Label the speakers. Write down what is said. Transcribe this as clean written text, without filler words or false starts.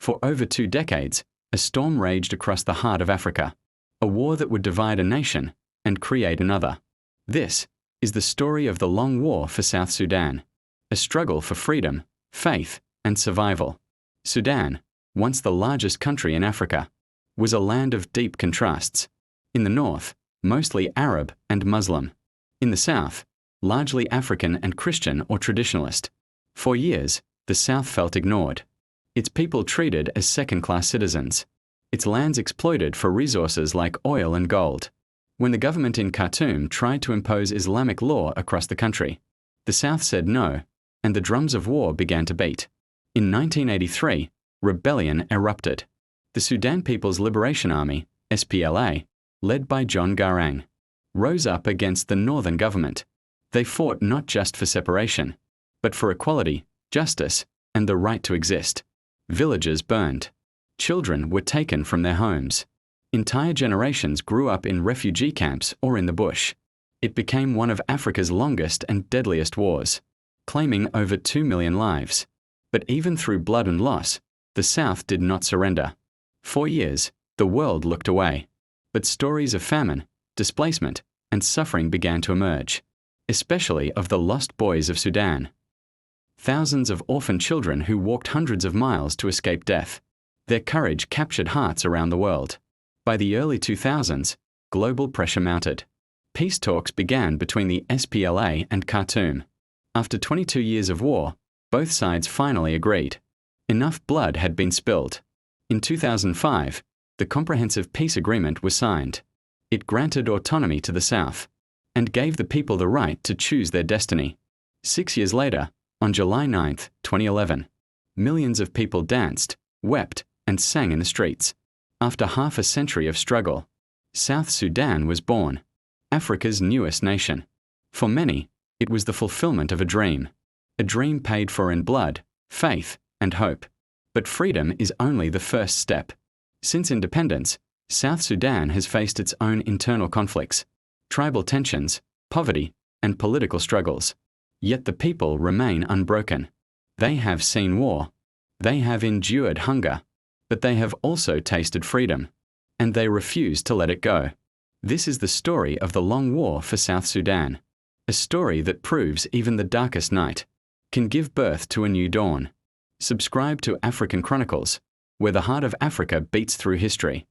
Speaker 1: For over 2 decades, a storm raged across the heart of Africa, a war that would divide a nation and create another. This is the story of the long war for South Sudan, a struggle for freedom, faith, and survival. Sudan, once the largest country in Africa, was a land of deep contrasts. In the north, mostly Arab and Muslim. In the south, largely African and Christian or traditionalist. For years, the south felt ignored. Its people treated as second-class citizens. Its lands exploited for resources like oil and gold. When the government in Khartoum tried to impose Islamic law across the country, the south said no, and the drums of war began to beat. In 1983, rebellion erupted. The Sudan People's Liberation Army, SPLA, led by John Garang, rose up against the northern government. They fought not just for separation, but for equality, justice, and the right to exist. Villages burned. Children were taken from their homes. Entire generations grew up in refugee camps or in the bush. It became one of Africa's longest and deadliest wars, claiming over 2 million lives. But even through blood and loss, the South did not surrender. For years, the world looked away. But stories of famine, displacement, and suffering began to emerge, especially of the lost boys of Sudan. Thousands of orphan children who walked hundreds of miles to escape death. Their courage captured hearts around the world. By the early 2000s, global pressure mounted. Peace talks began between the SPLA and Khartoum. After 22 years of war, both sides finally agreed. Enough blood had been spilled. In 2005, the Comprehensive Peace Agreement was signed. It granted autonomy to the South and gave the people the right to choose their destiny. 6 years later, on July 9, 2011, millions of people danced, wept, and sang in the streets. After half a century of struggle, South Sudan was born, Africa's newest nation. For many, it was the fulfillment of a dream paid for in blood, faith, and hope. But freedom is only the first step. Since independence, South Sudan has faced its own internal conflicts, tribal tensions, poverty, and political struggles. Yet the people remain unbroken. They have seen war. They have endured hunger. But they have also tasted freedom. And they refuse to let it go. This is the story of the long war for South Sudan. A story that proves even the darkest night can give birth to a new dawn. Subscribe to African Chronicles, where the heart of Africa beats through history.